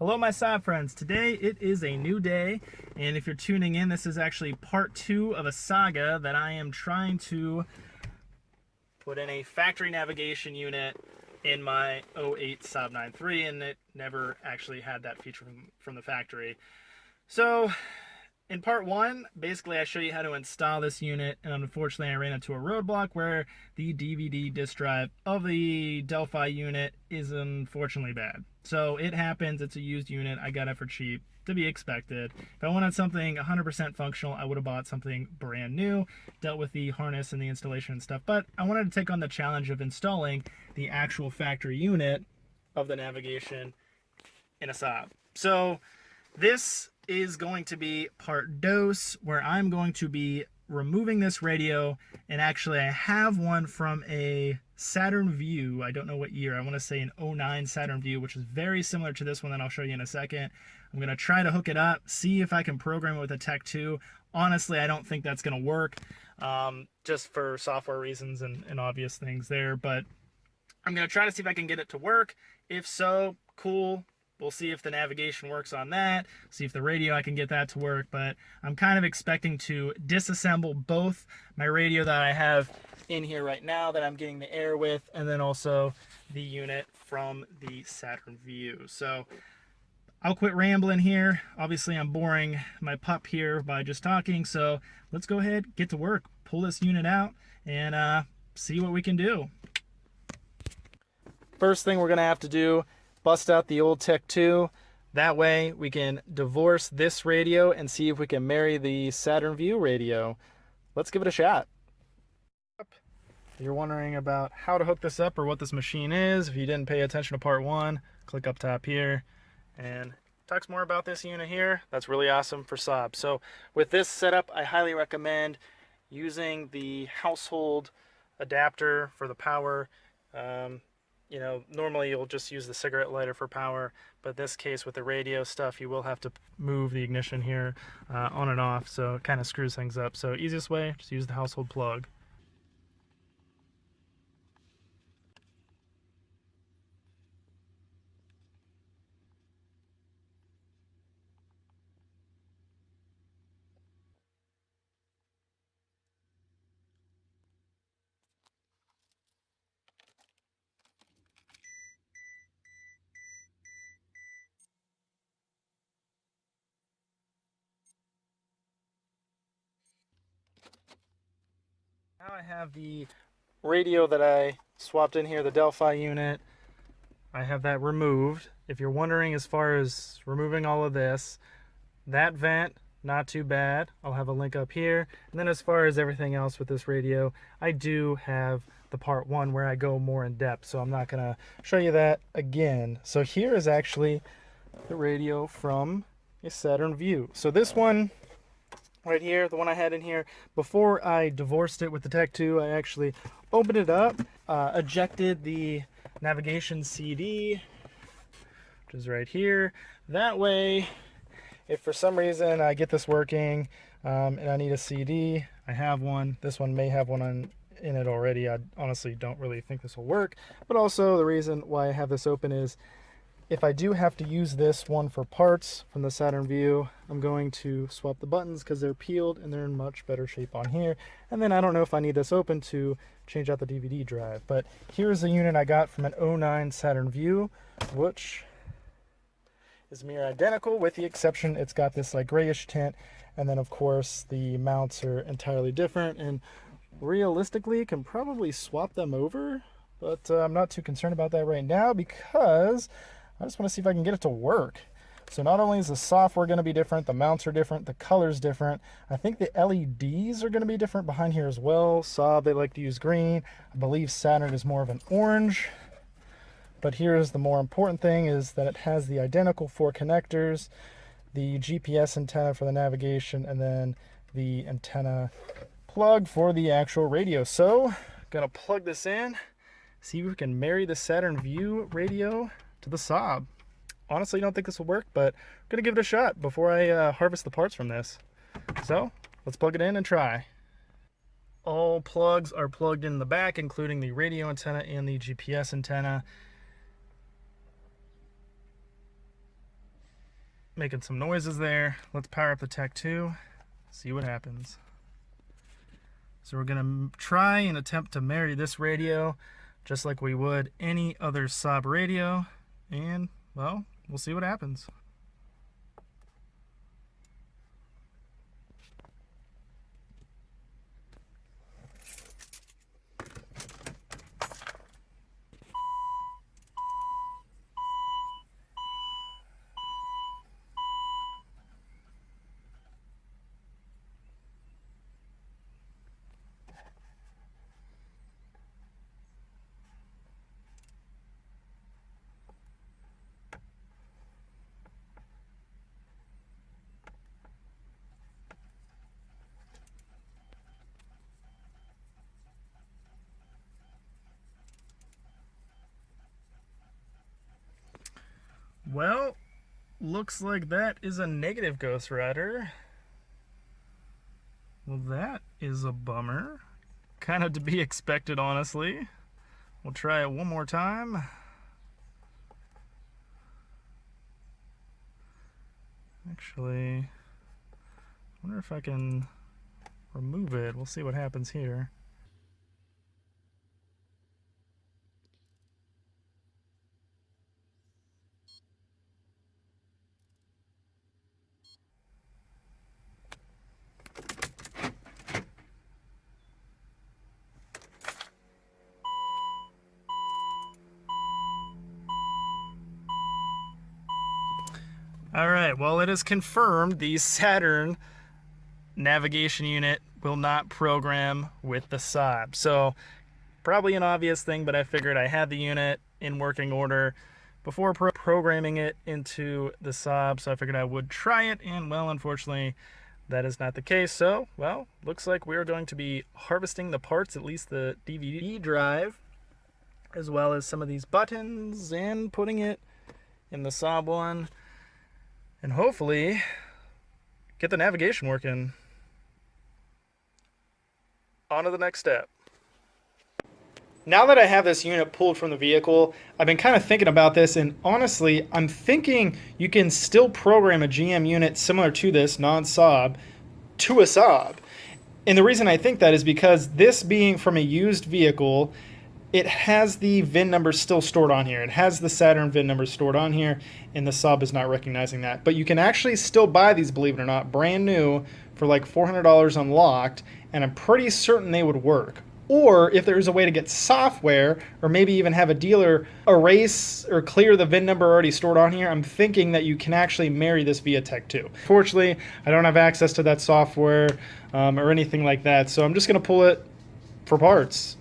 Hello my Saab friends, today it is a new day, and if you're tuning in, this is actually part 2 of a saga that I am trying to put in a factory navigation unit in my '08 Saab 9-3, and it never actually had that feature from the factory. So in part 1, basically I show you how to install this unit, and unfortunately I ran into a roadblock where the DVD disk drive of the Delphi unit is unfortunately bad. So it happens, it's a used unit, I got it for cheap, to be expected. If I wanted something 100% functional, I would have bought something brand new, dealt with the harness and the installation and stuff, but I wanted to take on the challenge of installing the actual factory unit of the navigation in a Saab. So this is going to be part dos, where I'm going to be removing this radio, and actually I have one from a Saturn View. I don't know what year. I want to say an '09 Saturn View, which is very similar to this one that I'll show you in a second. I'm going to try to hook it up, see if I can program it with a Tech 2. Honestly, I don't think that's going to work, just for software reasons and obvious things there, but I'm going to try to see if I can get it to work. If so, cool. We'll see if the navigation works on that, see if the radio, I can get that to work, but I'm kind of expecting to disassemble both my radio that I have in here right now that I'm getting the air with, and then also the unit from the Saturn View. So I'll quit rambling here. Obviously I'm boring my pup here by just talking, so let's go ahead, get to work, pull this unit out, and see what we can do. First thing we're gonna have to do, bust out the old Tech 2. That way we can divorce this radio and see if we can marry the Saturn View radio. Let's give it a shot. If you're wondering about how to hook this up or what this machine is, if you didn't pay attention to part 1, click up top here and it talks more about this unit here. That's really awesome for Saab. So with this setup, I highly recommend using the household adapter for the power. You know, normally you'll just use the cigarette lighter for power, but in this case with the radio stuff, you will have to move the ignition here on and off, so it kind of screws things up. So easiest way, just use the household plug. Now I have the radio that I swapped in here, the Delphi unit. I have that removed. If you're wondering as far as removing all of this, that vent, not too bad. I'll have a link up here. And then as far as everything else with this radio, I do have the part 1 where I go more in depth, so I'm not gonna show you that again. So here is actually the radio from a Saturn View. So this one right here, the one I had in here, before I divorced it with the Tech 2, I actually opened it up, ejected the navigation CD, which is right here. That way, if for some reason I get this working and I need a CD, I have one. This one may have one in it already. I honestly don't really think this will work, but also the reason why I have this open is if I do have to use this one for parts from the Saturn View, I'm going to swap the buttons because they're peeled and they're in much better shape on here. And then I don't know if I need this open to change out the DVD drive. But here's the unit I got from an '09 Saturn View, which is near identical with the exception it's got this like grayish tint. And then of course the mounts are entirely different, and realistically can probably swap them over. But I'm not too concerned about that right now because I just want to see if I can get it to work. So not only is the software going to be different, the mounts are different, the color's different. I think the LEDs are going to be different behind here as well. Saab, they like to use green. I believe Saturn is more of an orange. But here's the more important thing, is that it has the identical 4 connectors, the GPS antenna for the navigation, and then the antenna plug for the actual radio. So, gonna plug this in, see if we can marry the Saturn View radio to the Saab. Honestly, don't think this will work, but I'm gonna give it a shot before I harvest the parts from this. So let's plug it in and try. All plugs are plugged in the back, including the radio antenna and the GPS antenna. making some noises there. Let's power up the Tech 2, see what happens. So we're gonna try and attempt to marry this radio just like we would any other Saab radio, and well, we'll see what happens. Well, looks like that is a negative Ghost Rider. Well, that is a bummer. Kind of to be expected, honestly. We'll try it one more time. Actually, I wonder if I can remove it. We'll see what happens here. Alright, well, it is confirmed the Saturn navigation unit will not program with the Saab. So, probably an obvious thing, but I figured I had the unit in working order before programming it into the Saab, so I figured I would try it, and well, unfortunately, that is not the case. So, well, looks like we're going to be harvesting the parts, at least the DVD drive, as well as some of these buttons, and putting it in the Saab one, and hopefully get the navigation working. On to the next step. Now that I have this unit pulled from the vehicle, I've been kind of thinking about this, and honestly, I'm thinking you can still program a GM unit similar to this, non-Saab, to a Saab. And the reason I think that is because this being from a used vehicle, it has the VIN number still stored on here. It has the Saturn VIN number stored on here, and the Saab is not recognizing that. But you can actually still buy these, believe it or not, brand new for like $400 unlocked, and I'm pretty certain they would work. Or if there's a way to get software, or maybe even have a dealer erase or clear the VIN number already stored on here, I'm thinking that you can actually marry this via Tech 2. Fortunately, I don't have access to that software or anything like that, so I'm just going to pull it for parts.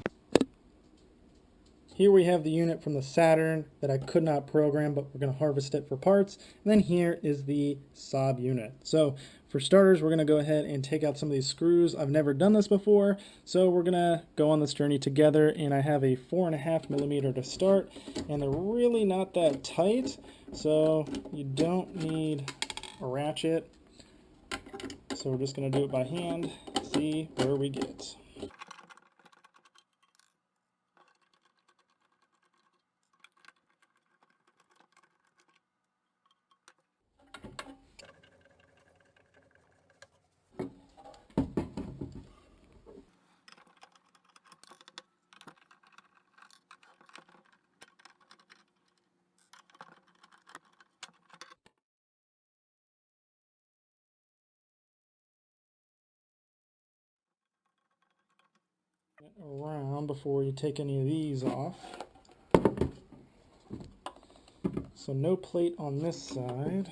Here we have the unit from the Saturn that I could not program, but we're going to harvest it for parts. And then here is the Saab unit. So for starters, we're going to go ahead and take out some of these screws. I've never done this before, so we're going to go on this journey together. And I have a 4.5mm to start, and they're really not that tight, so you don't need a ratchet. So we're just going to do it by hand, see where we get. Around before you take any of these off. So no plate on this side.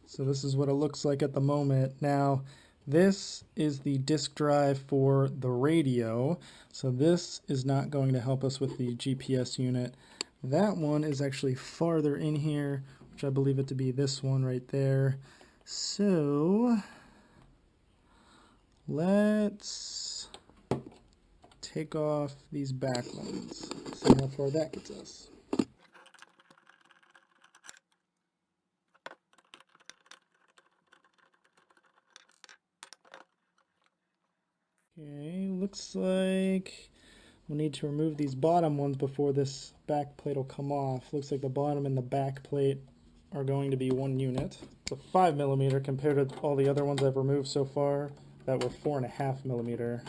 So this is what it looks like at the moment. Now, this is the disk drive for the radio. So this is not going to help us with the GPS unit. That one is actually farther in here, which I believe it to be this one right there. So let's take off these back ones. See how far that gets us. Okay, looks like we'll need to remove these bottom ones before this back plate will come off. Looks like the bottom and the back plate are going to be 1 unit. It's a 5mm compared to all the other ones I've removed so far that were 4.5mm.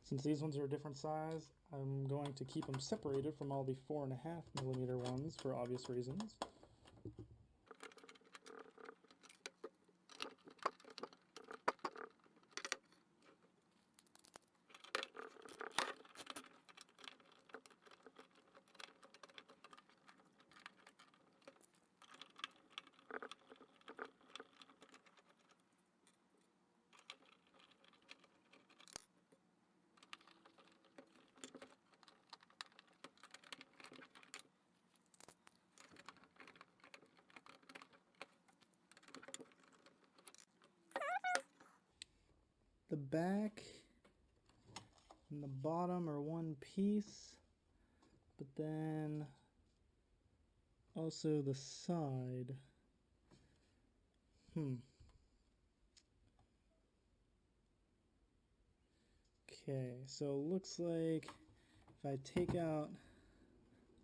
Since these ones are a different size, I'm going to keep them separated from all the 4.5mm ones for obvious reasons. The back and the bottom are one piece, but then also the side. Okay, so it looks like if I take out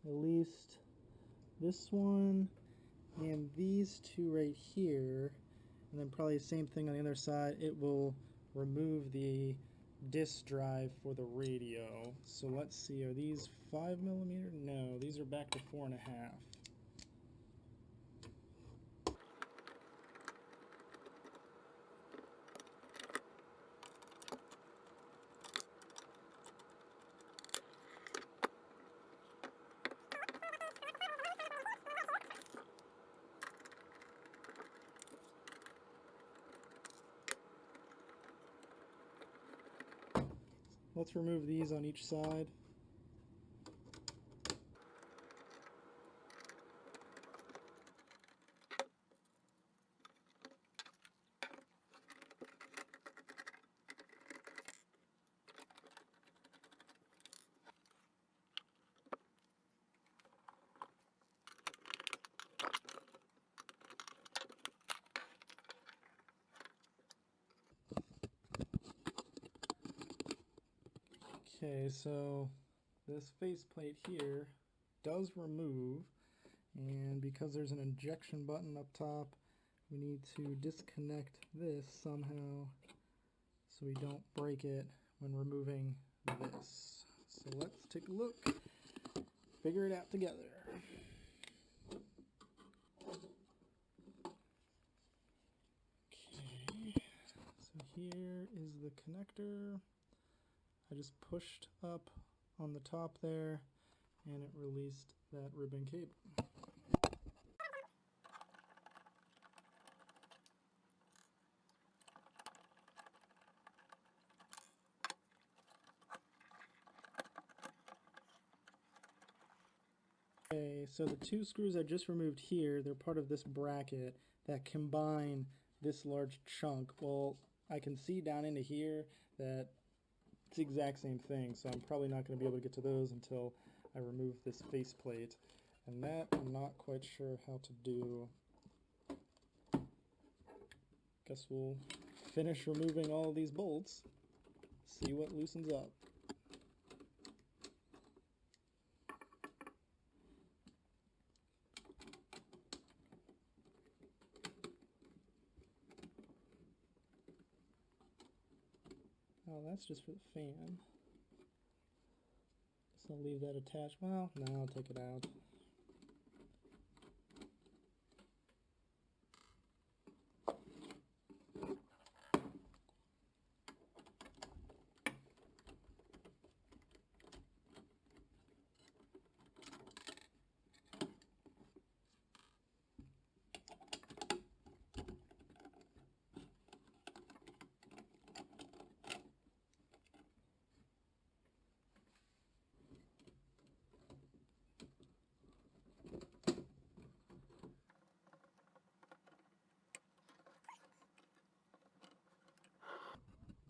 at least this one and these two right here, and then probably the same thing on the other side, it will remove the disk drive for the radio. So let's see, are these 5mm? No, these are back to 4.5. Let's remove these on each side. Okay, so this faceplate here does remove, and because there's an ejection button up top, we need to disconnect this somehow so we don't break it when removing this. So let's take a look, figure it out together. Okay, so here is the connector. I just pushed up on the top there and it released that ribbon cable. Okay, so the two screws I just removed here, they're part of this bracket that combine this large chunk. Well, I can see down into here that it's the exact same thing, so I'm probably not going to be able to get to those until I remove this faceplate. And that I'm not quite sure how to do. Guess we'll finish removing all of these bolts, see what loosens up. Oh, that's just for the fan. So I'll leave that attached. Well, no, I'll take it out.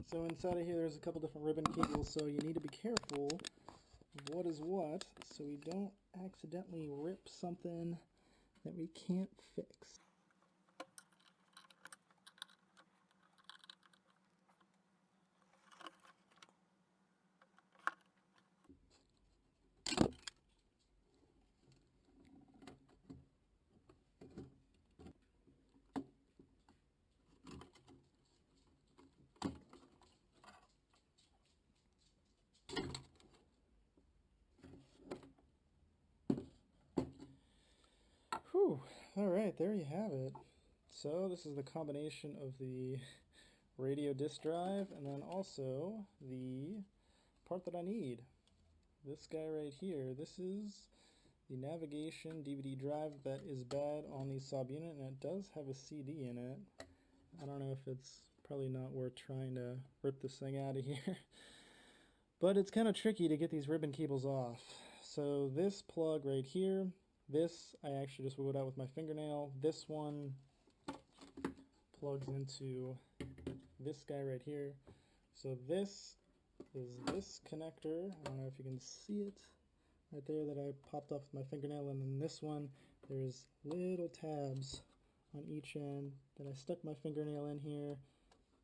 So inside of here there's a couple different ribbon cables, so you need to be careful what is what so we don't accidentally rip something that we can't fix. Whew, alright, there you have it. So this is the combination of the radio disk drive and then also the part that I need. This guy right here, this is the navigation DVD drive that is bad on the Saab unit, and it does have a CD in it. I don't know if it's probably not worth trying to rip this thing out of here. But it's kind of tricky to get these ribbon cables off. So this plug right here, this I actually just wiggled out with my fingernail. This one plugs into this guy right here. So this is this connector. I don't know if you can see it right there that I popped off with my fingernail. And then this one, there's little tabs on each end that I stuck my fingernail in here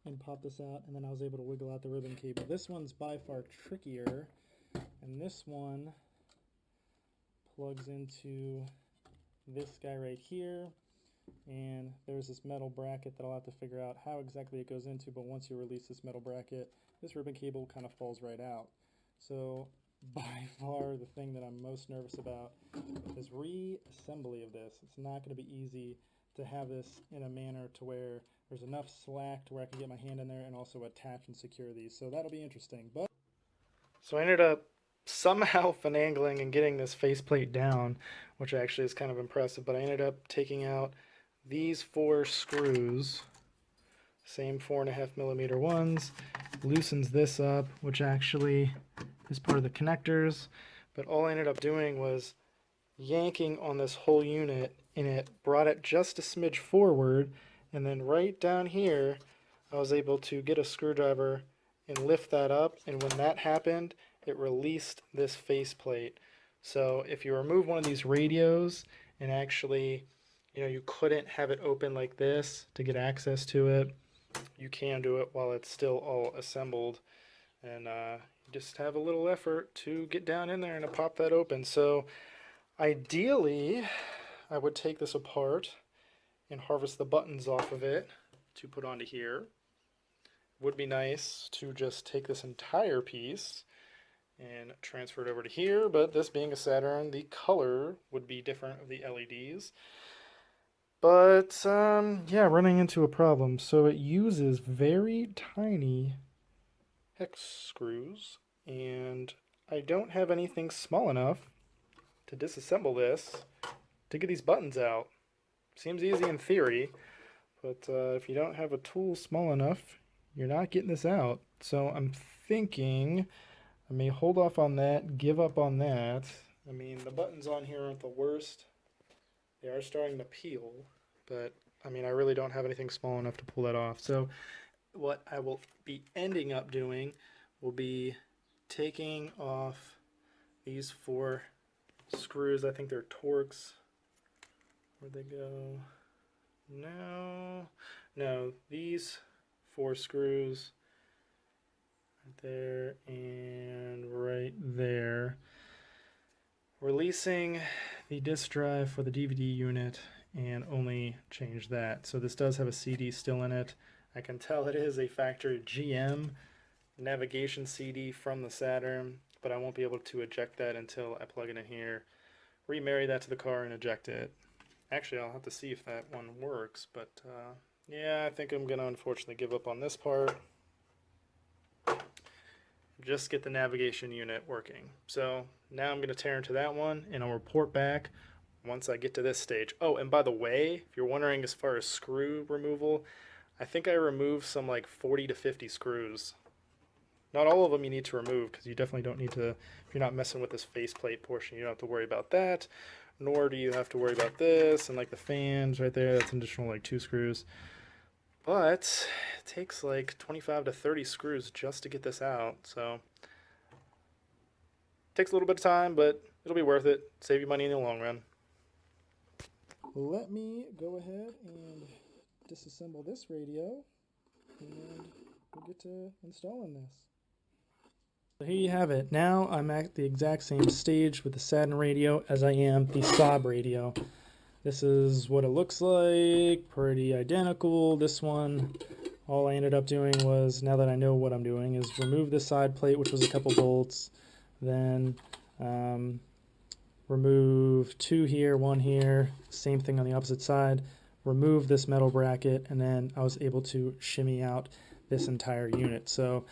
and popped this out, and then I was able to wiggle out the ribbon cable. This one's by far trickier, and this one plugs into this guy right here, and there's this metal bracket that I'll have to figure out how exactly it goes into, but once you release this metal bracket, this ribbon cable kind of falls right out. So by far the thing that I'm most nervous about is reassembly of this. It's not going to be easy to have this in a manner to where there's enough slack to where I can get my hand in there and also attach and secure these. So that'll be interesting. So I ended up somehow finagling and getting this faceplate down, which actually is kind of impressive, but I ended up taking out these 4 screws, same 4.5mm ones, loosens this up, which actually is part of the connectors, but all I ended up doing was yanking on this whole unit, and it brought it just a smidge forward, and then right down here I was able to get a screwdriver and lift that up, and when that happened it released this faceplate. So if you remove one of these radios and actually, you couldn't have it open like this to get access to it, you can do it while it's still all assembled, and you just have a little effort to get down in there and to pop that open. So ideally, I would take this apart and harvest the buttons off of it to put onto here. Would be nice to just take this entire piece and transfer it over to here, but this being a Saturn, the color would be different of the LEDs. But, yeah, running into a problem. So it uses very tiny hex screws, and I don't have anything small enough to disassemble this to get these buttons out. Seems easy in theory, but if you don't have a tool small enough, you're not getting this out. So I'm thinking I may hold off on that, give up on that. I mean, the buttons on here aren't the worst. They are starting to peel, but I mean, I really don't have anything small enough to pull that off. So what I will be ending up doing will be taking off these 4 screws. I think they're Torx. Where'd they go? No, these 4 screws right there and right there. Releasing the disk drive for the DVD unit and only change that. So this does have a CD still in it. I can tell it is a factory GM navigation CD from the Saturn, but I won't be able to eject that until I plug it in here, remarry that to the car and eject it. Actually, I'll have to see if that one works, but yeah, I think I'm going to unfortunately give up on this part. Just get the navigation unit working. So now I'm going to tear into that one, and I'll report back once I get to this stage. Oh, and by the way, if you're wondering as far as screw removal, I think I removed some like 40 to 50 screws. Not all of them you need to remove, because you definitely don't need to, if you're not messing with this faceplate portion, you don't have to worry about that, nor do you have to worry about this, and like the fans right there, that's an additional like 2 screws. But it takes like 25 to 30 screws just to get this out, so Takes a little bit of time, but it'll be worth it. Save you money in the long run. Let me go ahead and disassemble this radio, and we'll get to installing this. So here you have it. Now I'm at the exact same stage with the Saturn radio as I am the Saab radio. This is what it looks like, pretty identical. This one, all I ended up doing was, now that I know what I'm doing, is remove this side plate, which was a couple bolts, then remove two here, one here, same thing on the opposite side, remove this metal bracket, and then I was able to shimmy out this entire unit. So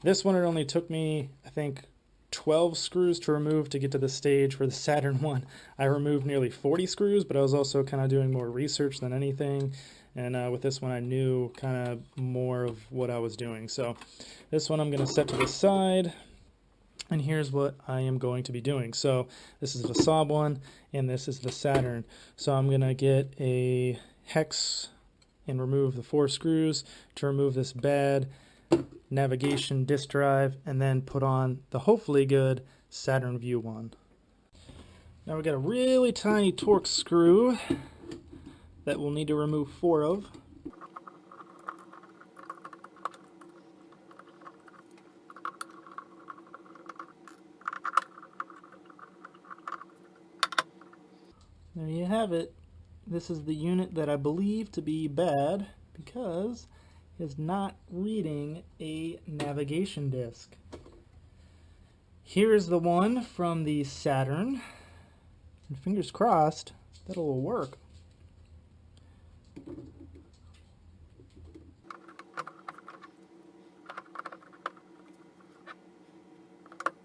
this one, it only took me, I think, 12 screws to remove to get to the stage. For the Saturn one, I removed nearly 40 screws, but I was also kind of doing more research than anything. And with this one, I knew kind of more of what I was doing. So this one I'm going to set to the side. And here's what I am going to be doing. So this is the Saab one, and this is the Saturn. So I'm going to get a hex and remove the 4 screws to remove this bad navigation disk drive, and then put on the hopefully good Saturn View one. Now we've got a really tiny Torx screw that we'll need to remove 4 of. There you have it. This is the unit that I believe to be bad because it's not reading a navigation disk. Here's the one from the Saturn, and fingers crossed that'll work.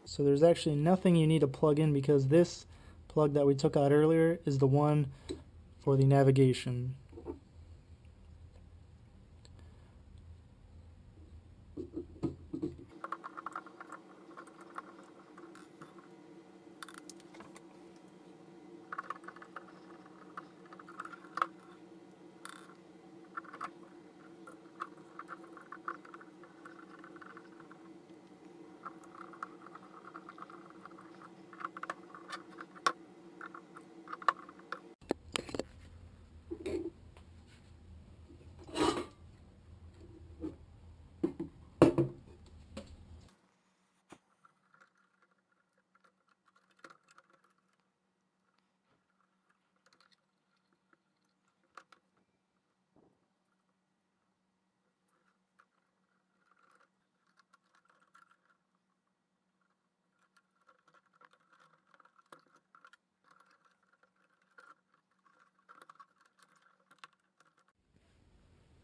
So there's actually nothing you need to plug in, because this plug that we took out earlier is the one for the navigation.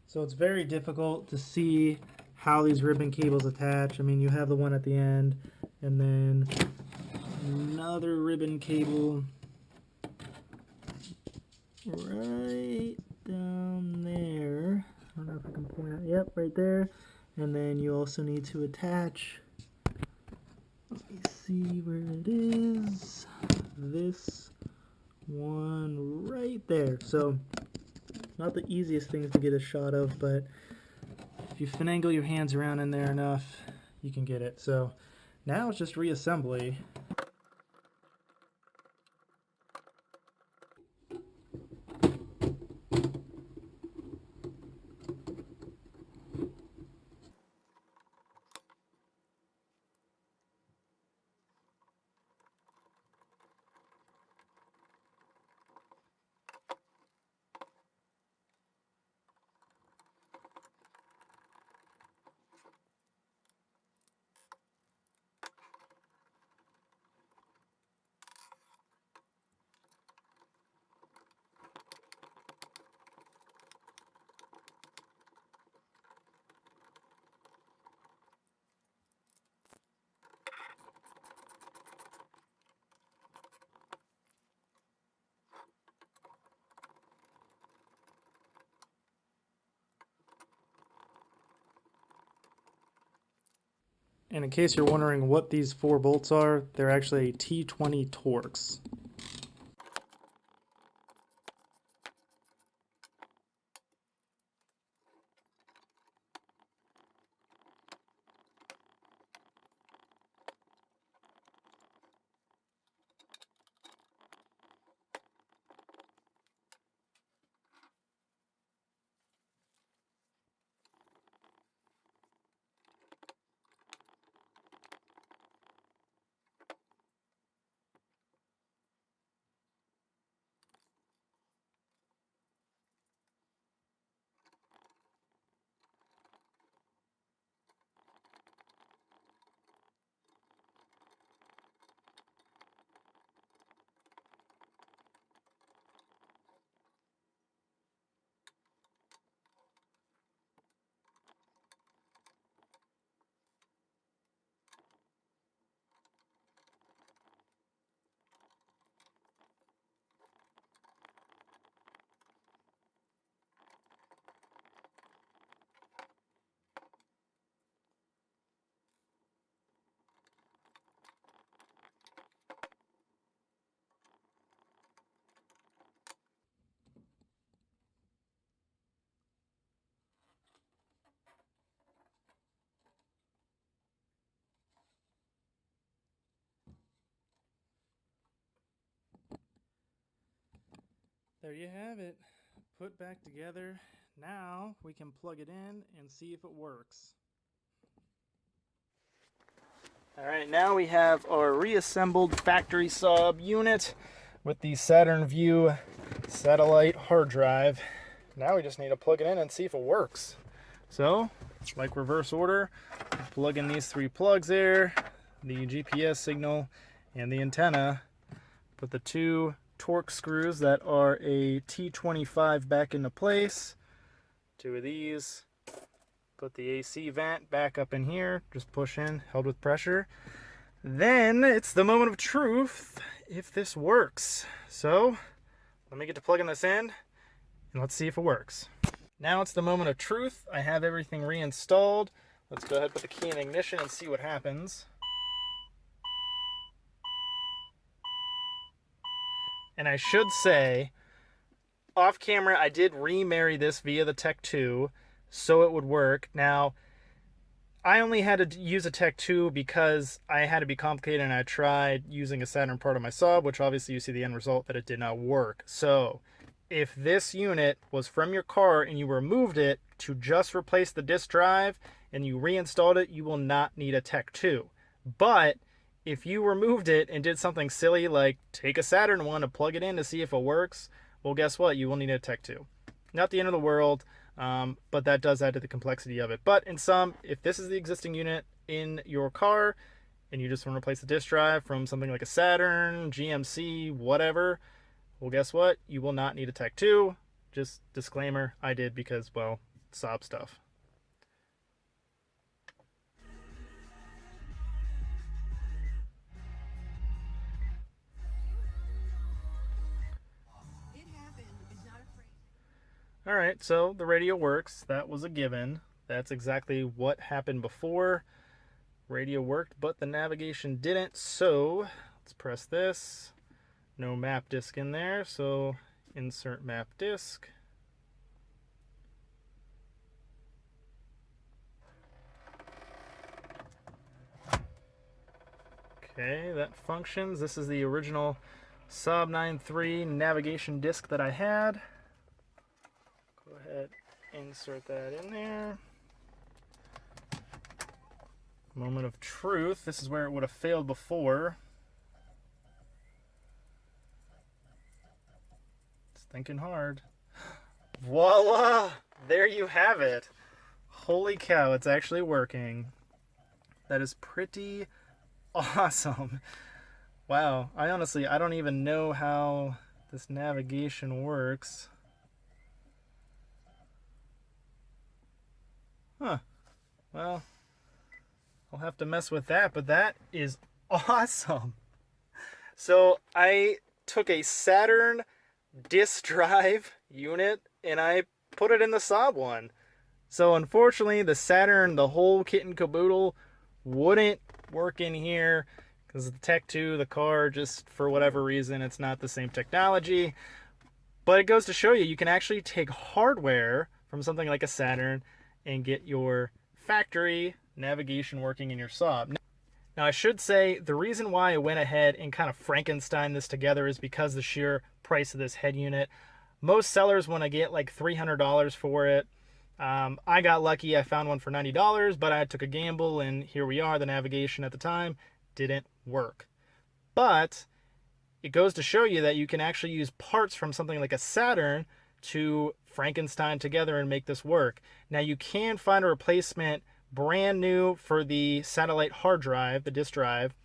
So it's very difficult to see how these ribbon cables attach. I mean, you have the one at the end, and then another ribbon cable right down there. I don't know if I can point out. Yep, right there. And then you also need to attach, let me see where it is, this one right there. So not the easiest things to get a shot of, but if you finagle your hands around in there enough, you can get it. So now it's just reassembly. And in case you're wondering what these 4 bolts are, they're actually T20 Torx. There you have it, put back together. Now we can plug it in and see if it works. Alright, now we have our reassembled factory Saab unit with the Saturn View satellite hard drive. Now we just need to plug it in and see if it works. So, like reverse order, plug in these 3 plugs there, the GPS signal and the antenna. Put the 2 torque screws that are a T25 back into place. 2 of these. Put the AC vent back up in here. Just push in, held with pressure. Then it's the moment of truth if this works. So let me get to plugging this in and let's see if it works. Now it's the moment of truth. I have everything reinstalled. Let's go ahead and put the key in ignition and see what happens. And I should say, off camera, I did remarry this via the Tech 2, so it would work. Now, I only had to use a Tech 2 because I had to be complicated, and I tried using a Saturn part of my Saab, which obviously you see the end result that it did not work. So, if this unit was from your car and you removed it to just replace the disk drive and you reinstalled it, you will not need a Tech 2. But if you removed it and did something silly like take a Saturn one and plug it in to see if it works, well, guess what? You will need a Tech 2. Not the end of the world, but that does add to the complexity of it. But in sum, if this is the existing unit in your car and you just want to replace the disk drive from something like a Saturn, GMC, whatever, well, guess what? You will not need a Tech 2. Just disclaimer, I did because, well, Saab stuff. Alright, so the radio works. That was a given. That's exactly what happened before. Radio worked, but the navigation didn't. So let's press this. No map disk in there, so insert map disk. Okay, that functions. This is the original Saab 9.3 navigation disk that I had. Go ahead, insert that in there. Moment of truth. This is where it would have failed before. It's thinking hard. Voila! There you have it. Holy cow, it's actually working. That is pretty awesome. Wow, I don't even know how this navigation works. Huh. Well, I'll have to mess with that, but that is awesome. So I took a Saturn disk drive unit and I put it in the Saab one. So unfortunately, the Saturn, the whole kit and caboodle, wouldn't work in here because the Tech 2, the car, just for whatever reason, it's not the same technology. But it goes to show you, you can actually take hardware from something like a Saturn and get your factory navigation working in your Saab. Now I should say the reason why I went ahead and kind of Frankenstein this together is because the sheer price of this head unit. Most sellers want to get like $300 for it. I got lucky, I found one for $90, but I took a gamble and here we are. The navigation at the time didn't work. But it goes to show you that you can actually use parts from something like a Saturn to Frankenstein together and make this work. Now you can find a replacement brand new for the satellite hard drive, the disk drive,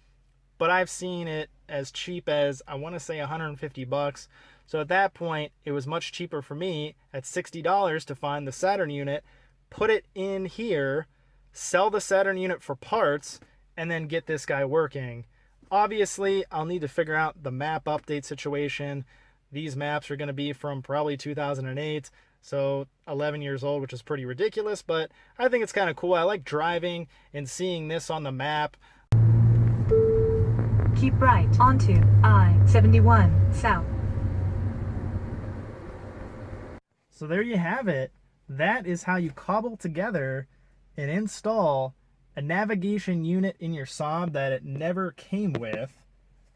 but I've seen it as cheap as, I want to say, 150 bucks. So at that point, it was much cheaper for me at $60 to find the Saturn unit, put it in here, sell the Saturn unit for parts, and then get this guy working. Obviously, I'll need to figure out the map update situation. These maps are going to be from probably 2008, so 11 years old, which is pretty ridiculous, but I think it's kind of cool. I like driving and seeing this on the map. Keep right onto I-71 South. So there you have it. That is how you cobble together and install a navigation unit in your Saab that it never came with.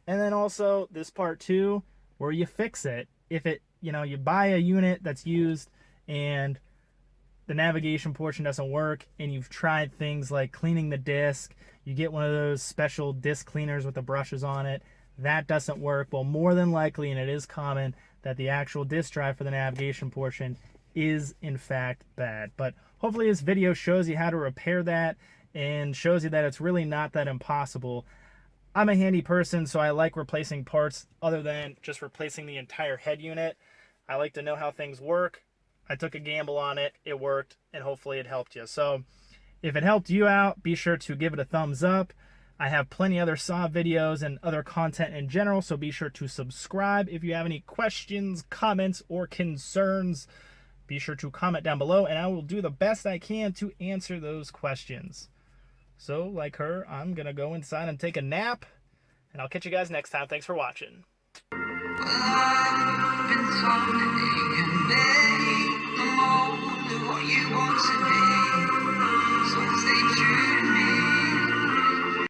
And then also this part too, where you fix it if it you buy a unit that's used and the navigation portion doesn't work, and you've tried things like cleaning the disc, you get one of those special disc cleaners with the brushes on it, that doesn't work. Well, more than likely, and it is common, that the actual disc drive for the navigation portion is in fact bad. But hopefully this video shows you how to repair that and shows you that it's really not that impossible. I'm a handy person, so I like replacing parts other than just replacing the entire head unit. I like to know how things work. I took a gamble on it, it worked, and hopefully it helped you. So if it helped you out, be sure to give it a thumbs up. I have plenty other Saab videos and other content in general, so be sure to subscribe. If you have any questions, comments, or concerns, be sure to comment down below, and I will do the best I can to answer those questions. So, like her, I'm going to go inside and take a nap, and I'll catch you guys next time. Thanks for watching. I've been so many